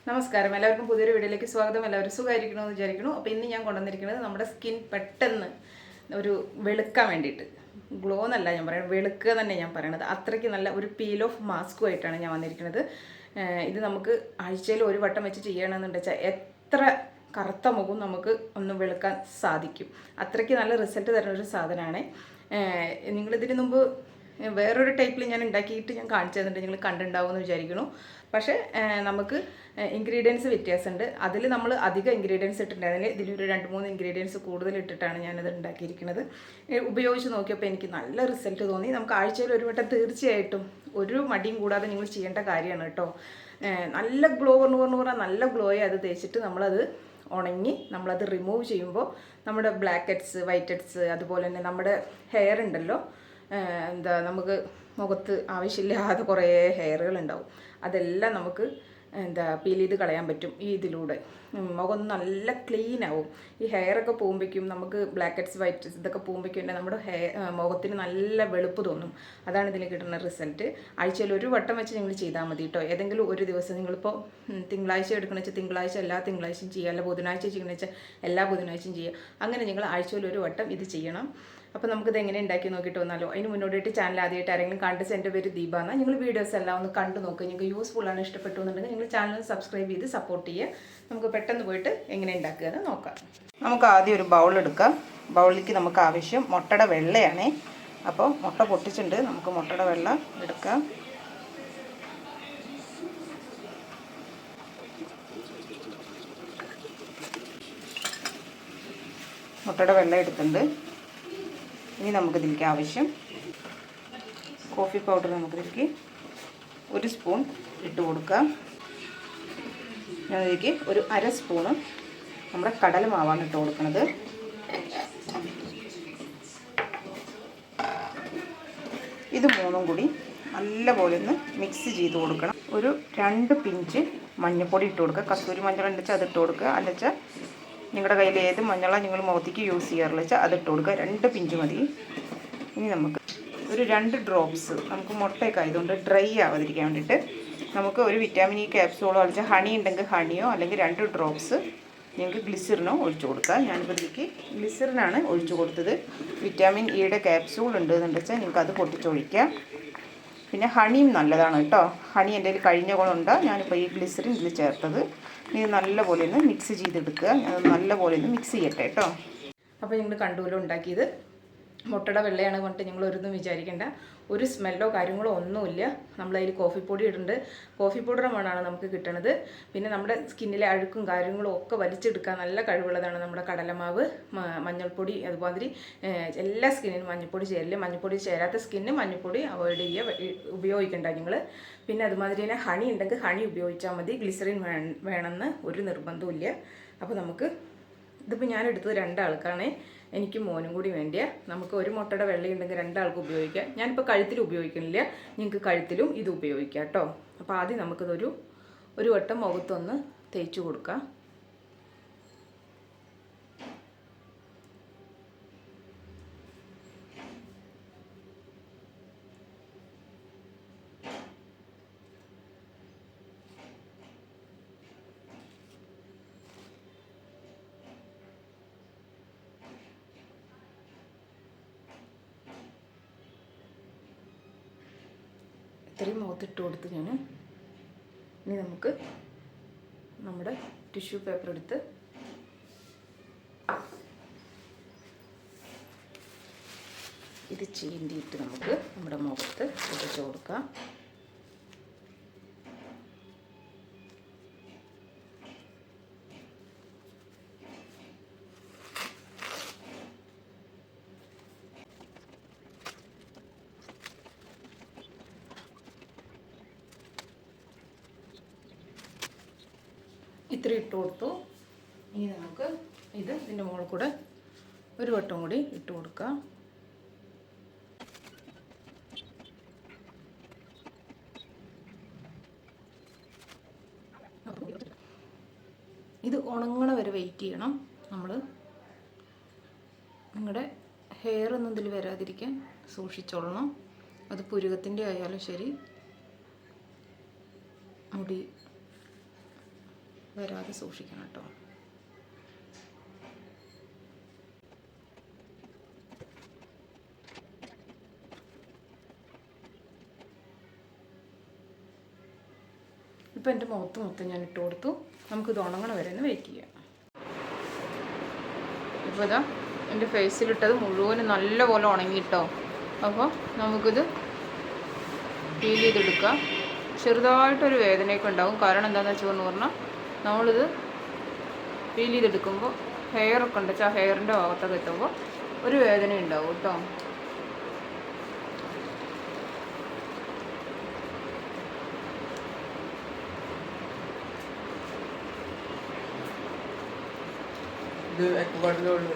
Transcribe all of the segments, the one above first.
നമസ്കാരം, എല്ലാവർക്കും പുതിയൊരു വീഡിയോയിലേക്ക് സ്വാഗതം. എല്ലാവരും സുഖമായിരിക്കണമെന്ന് വിചാരിക്കുന്നു. അപ്പോൾ ഇന്ന് ഞാൻ കൊണ്ടുവന്നിരിക്കുന്നത് നമ്മുടെ സ്കിൻ പെട്ടെന്ന് ഒരു വെളുക്കാൻ വേണ്ടിയിട്ട്, ഗ്ലോ എന്നല്ല ഞാൻ പറയുന്നത്, വെളുക്കുക തന്നെ ഞാൻ പറയണത്. അത്രയ്ക്ക് നല്ല ഒരു പീൽ ഓഫ് മാസ്കുമായിട്ടാണ് ഞാൻ വന്നിരിക്കുന്നത്. ഇത് നമുക്ക് ആഴ്ചയിൽ ഒരു വട്ടം വെച്ച് ചെയ്യണമെന്നുണ്ട് വെച്ചാൽ എത്ര കറുത്ത മുഖം നമുക്ക് ഒന്ന് വെളുക്കാൻ സാധിക്കും. അത്രയ്ക്ക് നല്ല റിസൾട്ട് തരുന്ന ഒരു സാധനമാണ്. നിങ്ങളിതിന് മുമ്പ് വേറൊരു ടൈപ്പിൽ ഞാൻ ഉണ്ടാക്കിയിട്ട് ഞാൻ കാണിച്ചു തന്നിട്ട് നിങ്ങൾ കണ്ടിട്ടുണ്ടാവുമെന്ന് വിചാരിക്കുന്നു. പക്ഷേ നമുക്ക് ഇൻഗ്രീഡിയൻസ് വ്യത്യാസമുണ്ട്. അതിൽ നമ്മൾ അധികം ഇൻഗ്രീഡിയൻസ് ഇട്ടിട്ടുണ്ടായിരുന്നില്ല. ഇതിലൊരു 2-3 ഇൻഗ്രീഡിയൻസ് കൂടുതൽ ഇട്ടിട്ടാണ് ഞാനത് ഉണ്ടാക്കിയിരിക്കുന്നത്. ഉപയോഗിച്ച് നോക്കിയപ്പോൾ എനിക്ക് നല്ല റിസൾട്ട് തോന്നി. നമുക്ക് ആഴ്ചയിൽ ഒരു വട്ടം തീർച്ചയായിട്ടും ഒരു മടിയും കൂടാതെ നിങ്ങൾ ചെയ്യേണ്ട കാര്യമാണ് കേട്ടോ. നല്ല ഗ്ലോ പറഞ്ഞാൽ നല്ല ഗ്ലോയെ അത് തേച്ചിട്ട് നമ്മളത് ഉണങ്ങി നമ്മളത് റിമൂവ് ചെയ്യുമ്പോൾ നമ്മുടെ ബ്ലാക്ക് ഹെഡ്സ്, വൈറ്റ് ഹെഡ്സ്, അതുപോലെ തന്നെ നമ്മുടെ ഹെയർ ഉണ്ടല്ലോ, നമുക്ക് മുഖത്ത് ആവശ്യമില്ലാതെ കുറേ ഹെയറുകൾ ഉണ്ടാവും. അതെല്ലാം നമുക്ക് പീൽ ചെയ്ത് കളയാൻ പറ്റും ഈ ഇതിലൂടെ. മുഖം നല്ല ക്ലീൻ ആവും. ഈ ഹെയറൊക്കെ പോകുമ്പോഴേക്കും നമുക്ക് ബ്ലാക്ക് ഹെഡ്സ്, വൈറ്റ് ഹെഡ്സ് ഇതൊക്കെ പോകുമ്പോഴേക്കും തന്നെ നമ്മുടെ മുഖത്തിന് നല്ല വെളുപ്പ് തോന്നും. അതാണ് ഇതിന് കിട്ടുന്ന റിസൾട്ട്. ആഴ്ചയിൽ ഒരു വട്ടം വെച്ച് നിങ്ങൾ ചെയ്താൽ മതി കേട്ടോ. ഏതെങ്കിലും ഒരു ദിവസം നിങ്ങളിപ്പോൾ തിങ്കളാഴ്ച എടുക്കണമെന്ന് വെച്ചാൽ തിങ്കളാഴ്ച എല്ലാ തിങ്കളാഴ്ചയും ചെയ്യുക, അല്ല ബുധനാഴ്ച ചെയ്യണമെന്ന് വെച്ചാൽ എല്ലാ ബുധനാഴ്ചയും ചെയ്യുക. അങ്ങനെ നിങ്ങൾ ആഴ്ചയിൽ ഒരു വട്ടം ഇത് ചെയ്യണം. അപ്പോൾ നമുക്കിത് എങ്ങനെ ഉണ്ടാക്കി നോക്കിയിട്ട് വന്നാലോ. അതിന് മുന്നോട്ടായിട്ട് ചാനൽ ആദ്യമായിട്ട് ആരെങ്കിലും കണ്ട്, എൻ്റെ പേര് ദീപ എന്നാണ്. നിങ്ങൾ വീഡിയോസ് എല്ലാം ഒന്ന് കണ്ടു നോക്കുക. നിങ്ങൾക്ക് യൂസ്ഫുള്ളാണ്, ഇഷ്ടപ്പെട്ടു എന്നുണ്ടെങ്കിൽ നിങ്ങൾ ചാനൽ സബ്സ്ക്രൈബ് ചെയ്ത് സപ്പോർട്ട് ചെയ്യുക. നമുക്ക് പെട്ടെന്ന് പോയിട്ട് എങ്ങനെ ഉണ്ടാക്കുക എന്ന് നോക്കാം. നമുക്ക് ആദ്യം ഒരു ബൗൾ എടുക്കാം. ബൗളിലേക്ക് നമുക്ക് ആവശ്യം മുട്ടയുടെ വെള്ളയാണേ. അപ്പോൾ മുട്ട പൊട്ടിച്ചിട്ടുണ്ട്, നമുക്ക് മുട്ടയുടെ വെള്ള എടുക്കാം. മുട്ടയുടെ വെള്ളം എടുത്തിട്ടുണ്ട്. ഇനി നമുക്കിതിലേക്ക് ആവശ്യം കോഫി പൗഡർ നമുക്കിതിലേക്ക് 1 സ്പൂൺ ഇട്ട് കൊടുക്കാം. ഞാനിതിലേക്ക് ഒരു 1/2 സ്പൂണ് നമ്മുടെ കടലമാവാണ് ഇട്ട് കൊടുക്കുന്നത്. ഇത് മൂന്നും കൂടി നല്ലപോലെ ഒന്ന് മിക്സ് ചെയ്ത് കൊടുക്കണം. ഒരു 2 പിഞ്ച് മഞ്ഞൾപ്പൊടി ഇട്ട് കൊടുക്കുക. കസ്തൂരി മഞ്ഞൾ ഉണ്ടെച്ചാൽ അതിട്ട് കൊടുക്കുക. അല്ലെച്ചാൽ നിങ്ങളുടെ കയ്യിൽ ഏത് മഞ്ഞളാണ് നിങ്ങൾ മുഖത്തേക്ക് യൂസ് ചെയ്യാറുള്ള വെച്ചാൽ അതിട്ട് കൊടുക്കുക. 2 പിഞ്ച് മതി. ഇനി നമുക്ക് ഒരു 2 ഡ്രോപ്സ്, നമുക്ക് മുട്ടയൊക്കെ ആയതുകൊണ്ട് ഡ്രൈ ആവാതിരിക്കാൻ വേണ്ടിയിട്ട് നമുക്ക് ഒരു വിറ്റാമിൻ ഇ ക്യാപ്സൂളോ അല്ലെങ്കിൽ ഹണി ഉണ്ടെങ്കിൽ ഹണിയോ, അല്ലെങ്കിൽ 2 ഡ്രോപ്സ് നിങ്ങൾക്ക് ഗ്ലിസറിനോ ഒഴിച്ചു കൊടുക്കുക. ഞാനിപ്പോൾ ഇതിലേക്ക് ഗ്ലിസറിനാണ് ഒഴിച്ചു കൊടുത്തത്. വിറ്റാമിൻ ഇയുടെ ക്യാപ്സൂൾ ഉണ്ടെന്ന് വെച്ചാൽ നിങ്ങൾക്ക് അത് പൊട്ടിച്ചൊഴിക്കാം. പിന്നെ ഹണിയും നല്ലതാണ് കേട്ടോ. ഹണി എൻ്റെ കയ്യിൽ കഴിഞ്ഞ കൊണ്ടുണ്ട്, ഞാനിപ്പോൾ ഈ ഗ്ലിസറിൻ ഇതിൽ ചേർത്തത്. ഇത് നല്ലപോലെ ഒന്ന് മിക്സ് ചെയ്തെടുക്കുക. അത് നല്ലപോലെ ഒന്ന് മിക്സ് ചെയ്യട്ടെ കേട്ടോ. അപ്പോൾ നിങ്ങൾ കണ്ടുപോലും ഉണ്ടാക്കിയത് മുട്ടയുടെ വെള്ളയാണ് പറഞ്ഞിട്ട് നിങ്ങൾ ഒരൊന്നും വിചാരിക്കേണ്ട. ഒരു സ്മെല്ലോ കാര്യങ്ങളോ ഒന്നുമില്ല. നമ്മളതിൽ കോഫി പൊടി ഇടുന്നുണ്ട്. കോഫി പൗഡർ മണമാണ് നമുക്ക് കിട്ടണത്. പിന്നെ നമ്മുടെ സ്കിന്നിലെ അഴുക്കും കാര്യങ്ങളും ഒക്കെ വലിച്ചെടുക്കാൻ നല്ല കഴിവുള്ളതാണ് നമ്മുടെ കടലമാവ്, മഞ്ഞൾപ്പൊടി. അതുമാതിരി എല്ലാ സ്കിന്നിനും മഞ്ഞൾപ്പൊടി ചേരില്ല. മഞ്ഞൾപ്പൊടി ചേരാത്ത സ്കിന്നിന് മഞ്ഞൾപ്പൊടി അവോയ്ഡ് ചെയ്യുക, ഉപയോഗിക്കേണ്ട നിങ്ങൾ. പിന്നെ അതുമാതിരി തന്നെ ഹണി ഉണ്ടെങ്കിൽ ഹണി ഉപയോഗിച്ചാൽ മതി. ഗ്ലിസറിൻ വേണമെന്ന് ഒരു നിർബന്ധവും. അപ്പോൾ നമുക്ക് ഇതിപ്പോൾ ഞാൻ എടുത്തത് 2 ആൾക്കാണ്, എനിക്ക് മോനും കൂടി വേണ്ടിയ. നമുക്ക് ഒരു മുട്ടയുടെ വെള്ളയുണ്ടെങ്കിൽ 2 ആൾക്ക് ഉപയോഗിക്കാം. ഞാനിപ്പോൾ കഴുത്തിൽ ഉപയോഗിക്കുന്നില്ല, നിങ്ങൾക്ക് കഴുത്തിലും ഇത് ഉപയോഗിക്കാം കേട്ടോ. അപ്പോൾ ആദ്യം നമുക്കിതൊരു വട്ടം മുഖത്തൊന്ന് തേച്ച് കൊടുക്കാം. ഇത്രയും മുഖത്തിട്ട് കൊടുത്ത് ഇനി നമുക്ക് നമ്മുടെ ടിഷ്യൂ പേപ്പർ എടുത്ത് ഇത് ചീന്തിയിട്ട് നമുക്ക് നമ്മുടെ മുഖത്ത് ഒഴിച്ച് കൊടുക്കാം. ഇത്ര ഇട്ട് കൊടുത്തു. ഇനി നമുക്ക് ഇതിൻ്റെ മുകളിൽ കൂടെ ഒരു വട്ടം കൂടി ഇട്ട് കൊടുക്കാം. ഇത് ഉണങ്ങണ വരെ വെയിറ്റ് ചെയ്യണം നമ്മൾ. നിങ്ങളുടെ ഹെയർ ഒന്നും ഇതിൽ വരാതിരിക്കാൻ സൂക്ഷിച്ചോളണം. അത് പുരുകത്തിൻ്റെ ആയാലും ശരി, മുടി വരാതെ സൂക്ഷിക്കണം കേട്ടോ. ഇപ്പം എൻ്റെ മുഖത്ത് മൊത്തം ഞാൻ ഇട്ട് കൊടുത്തു. നമുക്കിത് ഉണങ്ങണ വരെ ഒന്ന് വെയിറ്റ് ചെയ്യാം. ഇപ്പോൾ ഇതാ എൻ്റെ ഫേസിലിട്ടത് മുഴുവനും നല്ലപോലെ ഉണങ്ങിയിട്ടോ. അപ്പോൾ നമുക്കിത് പീൽ ചെയ്തെടുക്കാം. ചെറുതായിട്ടൊരു വേദനയൊക്കെ ഉണ്ടാവും. കാരണം എന്താണെന്ന് വെച്ചെന്ന് പറഞ്ഞാൽ നമ്മളിത് പീൽ ചെയ്തെടുക്കുമ്പോൾ ഹെയറൊക്കെ ഉണ്ട് വെച്ചാൽ ഹെയറിൻ്റെ ഭാഗത്തൊക്കെ എത്തുമ്പോൾ ഒരു വേദന ഉണ്ടാവും കേട്ടോ. ഇത് അക്വാർഡിലുള്ള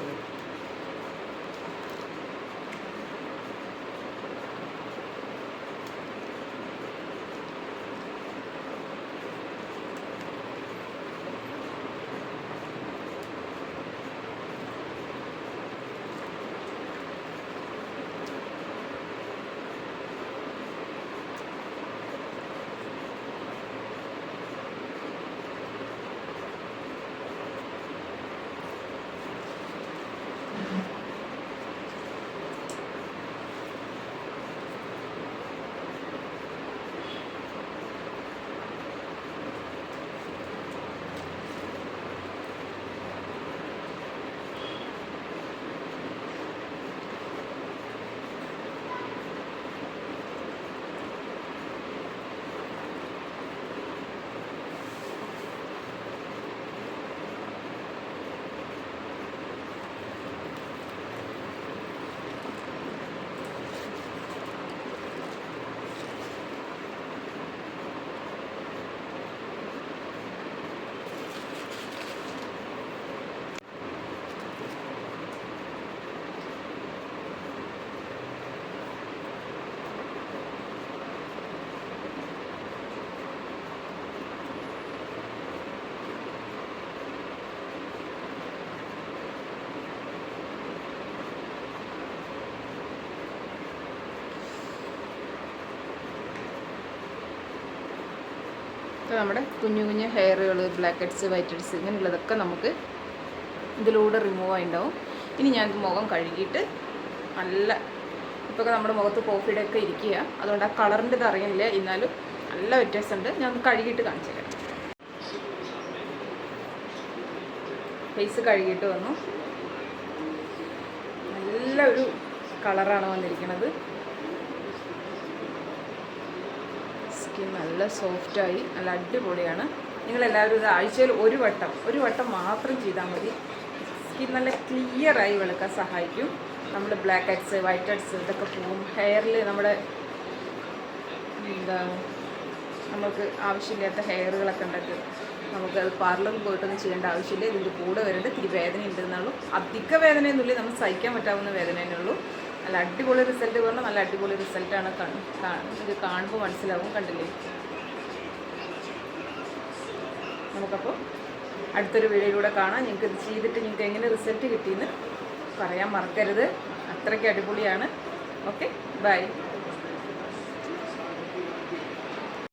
ഇപ്പോൾ നമ്മുടെ കുഞ്ഞു കുഞ്ഞു ഹെയറുകൾ, ബ്ലാക്ക് ഹെഡ്സ്, വൈറ്റ് ഹെഡ്സ് ഇങ്ങനെയുള്ളതൊക്കെ നമുക്ക് ഇതിലൂടെ റിമൂവ് ആയിട്ടുണ്ടാവും. ഇനി ഞാൻ മുഖം കഴുകിയിട്ട് നല്ല ഇപ്പോൾ നമ്മുടെ മുഖത്ത് കോഫിയുടെ ഒക്കെ ഇരിക്കുക, അതുകൊണ്ട് ആ കളറിൻ്റെ ഇത് അറിയുന്നില്ല, എന്നാലും നല്ല വ്യത്യാസമുണ്ട്. ഞാൻ ഒന്ന് കഴുകിയിട്ട് കാണിച്ചു തരാം. ഫേസ് കഴുകിയിട്ട് വന്നു. നല്ലൊരു കളറാണ് വന്നിരിക്കുന്നത്. സ്കിൻ നല്ല സോഫ്റ്റായി നല്ല അടിപൊളിയാണ്. നിങ്ങളെല്ലാവരും ഇത് ആഴ്ചയിൽ ഒരു വട്ടം മാത്രം ചെയ്താൽ മതി. സ്കിൻ നല്ല ക്ലിയറായി വെളുക്കാൻ സഹായിക്കും. നമ്മൾ ബ്ലാക്ക് ഹെഡ്സ്, വൈറ്റ് ഹെഡ്സ് ഇതൊക്കെ പോകും. ഹെയറിൽ നമ്മുടെ നമുക്ക് ആവശ്യമില്ലാത്ത ഹെയറുകളൊക്കെ ഉണ്ടെങ്കിൽ നമുക്കത് പാർലറിൽ പോയിട്ടൊന്നും ചെയ്യേണ്ട ആവശ്യമില്ല. ഇതിൻ്റെ കൂടെ വരേണ്ട ഇത്തിരി വേദന ഉണ്ടെന്നുള്ളൂ. അധിക വേദനയൊന്നുമില്ല, നമുക്ക് സഹിക്കാൻ പറ്റാവുന്ന വേദന തന്നെയുള്ളൂ. നല്ല അടിപൊളി റിസൾട്ട് പറഞ്ഞാൽ നല്ല അടിപൊളി റിസൾട്ടാണ്. ഇത് കാണുമ്പോൾ മനസ്സിലാവും. കണ്ടില്ലേ? നമുക്കപ്പോൾ അടുത്തൊരു വീഡിയോയിലൂടെ കാണാം. നിങ്ങൾക്ക് ഇത് ചെയ്തിട്ട് നിങ്ങൾക്ക് എങ്ങനെ റിസൾട്ട് കിട്ടിയെന്ന് പറയാൻ മറക്കരുത്. അത്രയ്ക്ക് അടിപൊളിയാണ്. Okay, by.